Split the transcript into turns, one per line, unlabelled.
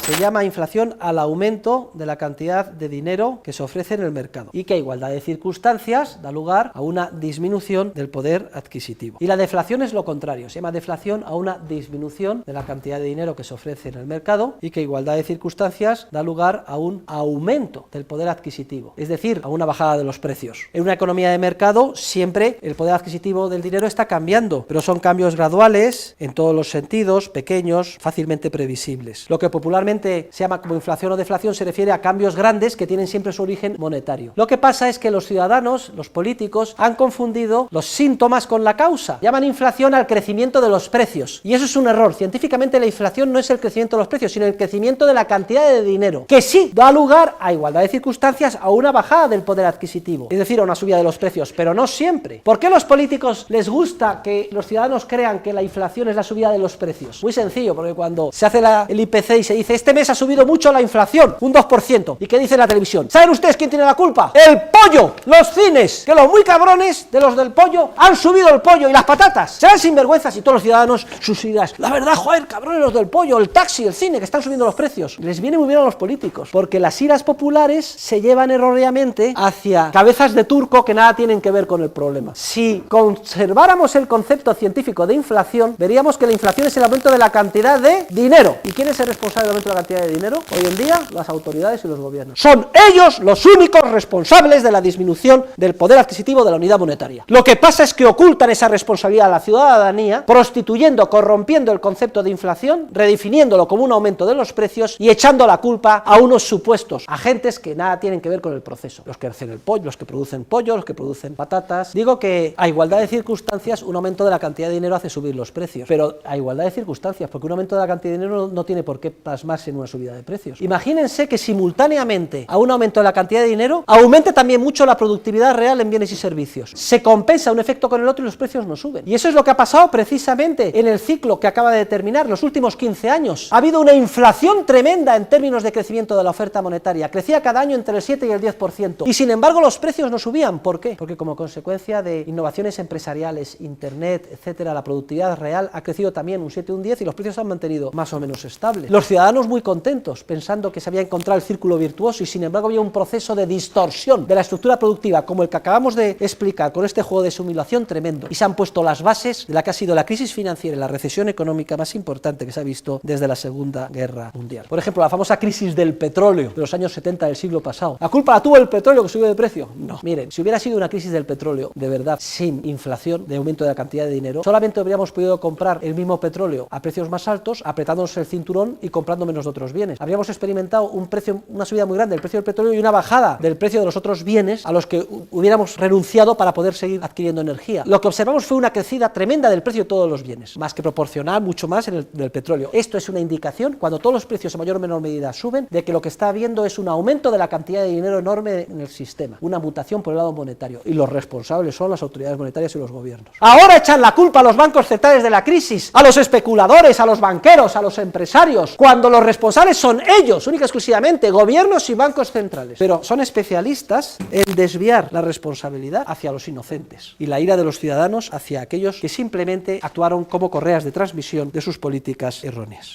Se llama inflación al aumento de la cantidad de dinero que se ofrece en el mercado y que a igualdad de circunstancias da lugar a una disminución del poder adquisitivo. Y la deflación es lo contrario, se llama deflación a una disminución de la cantidad de dinero que se ofrece en el mercado y que a igualdad de circunstancias da lugar a un aumento del poder adquisitivo, es decir, a una bajada de los precios. En una economía de mercado siempre el poder adquisitivo del dinero está cambiando, pero son cambios graduales en todos los sentidos, pequeños, fácilmente previsibles. Lo que popularmente se llama como inflación o deflación se refiere a cambios grandes que tienen siempre su origen monetario. Lo que pasa es que los ciudadanos, los políticos, han confundido los síntomas con la causa. Llaman inflación al crecimiento de los precios. Y eso es un error. Científicamente la inflación no es el crecimiento de los precios, sino el crecimiento de la cantidad de dinero, que sí da lugar a igualdad de circunstancias a una bajada del poder adquisitivo, es decir, a una subida de los precios, pero no siempre. ¿Por qué a los políticos les gusta que los ciudadanos crean que la inflación es la subida de los precios? Muy sencillo, porque cuando se hace el IPC y se dice este mes ha subido mucho la inflación, un 2%, ¿y qué dice la televisión? ¿Saben ustedes quién tiene la culpa? ¡El pollo! Los cines, que los muy cabrones de los del pollo han subido el pollo y las patatas. Serán sinvergüenzas y todos los ciudadanos sus ideas. La verdad, joder, cabrones los del pollo, el taxi, el cine, que están subiendo los precios. Les viene muy bien a los políticos, porque las iras populares se llevan erróneamente hacia cabezas de turco que nada tienen que ver con el problema. Si conserváramos el concepto científico de inflación, veríamos que la inflación es el aumento de la cantidad de dinero. ¿Y quién es el responsable del aumento de la cantidad de dinero? Hoy en día, las autoridades y los gobiernos. Son ellos los únicos responsables de la disminución del poder adquisitivo de la unidad monetaria. Lo que pasa es que ocultan esa responsabilidad a la ciudadanía, prostituyendo, corrompiendo el concepto de inflación, redefiniéndolo como un aumento de los precios y echando la culpa a unos supuestos agentes que nada tienen que ver con el proceso. Los que hacen el pollo, los que producen pollo, los que producen patatas. Digo que a igualdad de circunstancias un aumento de la cantidad de dinero hace subir los precios, pero a igualdad de circunstancias, porque un aumento de la cantidad de dinero no tiene por qué plasmarse en una subida de precios. Imagínense que simultáneamente a un aumento de la cantidad de dinero aumente también mucho la productividad real en bienes y servicios. Se compensa un efecto con el otro y los precios no suben. Y eso es lo que ha pasado precisamente en el ciclo que acaba de terminar, los últimos 15 años. Ha habido una inflación tremenda en términos de crecimiento de la oferta monetaria. Crecía cada año entre el 7 y el 10%. Y sin embargo los precios no subían. ¿Por qué? Porque como consecuencia de innovaciones empresariales, internet, etcétera, la productividad real ha crecido también un 7 y un 10 y los precios se han mantenido más o menos estables. Los ciudadanos muy contentos, pensando que se había encontrado el círculo virtuoso y sin embargo había un proceso de distorsión de la estructura productiva como el que acabamos de explicar con este juego de simulación tremendo. Y se han puesto las bases de la que ha sido la crisis financiera y la recesión económica más importante que se ha visto desde la Segunda Guerra Mundial. Por ejemplo, la famosa crisis del petróleo de los años 70 del siglo pasado. ¿La culpa la tuvo el petróleo que subió de precio? No. Miren, si hubiera sido una crisis del petróleo de verdad, sin inflación, de aumento de la cantidad de dinero, solamente habríamos podido comprar el mismo petróleo a precios más altos, apretándonos el cinturón y comprando menos de otros bienes. Habríamos experimentado una subida muy grande del precio del petróleo y una bajada del precio de los otros bienes a los que hubiéramos renunciado para poder seguir adquiriendo energía. Lo que observamos fue una crecida tremenda del precio de todos los bienes, más que proporcional, mucho más en el del petróleo. Esto es una indicación, cuando todos los precios en mayor o menor medida suben, de que lo que está habiendo es un aumento de la cantidad de dinero enorme en el sistema, una mutación por el lado monetario, y los responsables son las autoridades monetarias y los gobiernos. Ahora echan la culpa a los bancos centrales de la crisis, a los especuladores, a los banqueros, a los empresarios, cuando los responsables son ellos, única y exclusivamente, gobiernos y bancos centrales. Pero son especialistas en desviar la responsabilidad hacia los inocentes y la ira de los ciudadanos hacia aquellos que simplemente actuaron como correas de transmisión de sus políticas erróneas.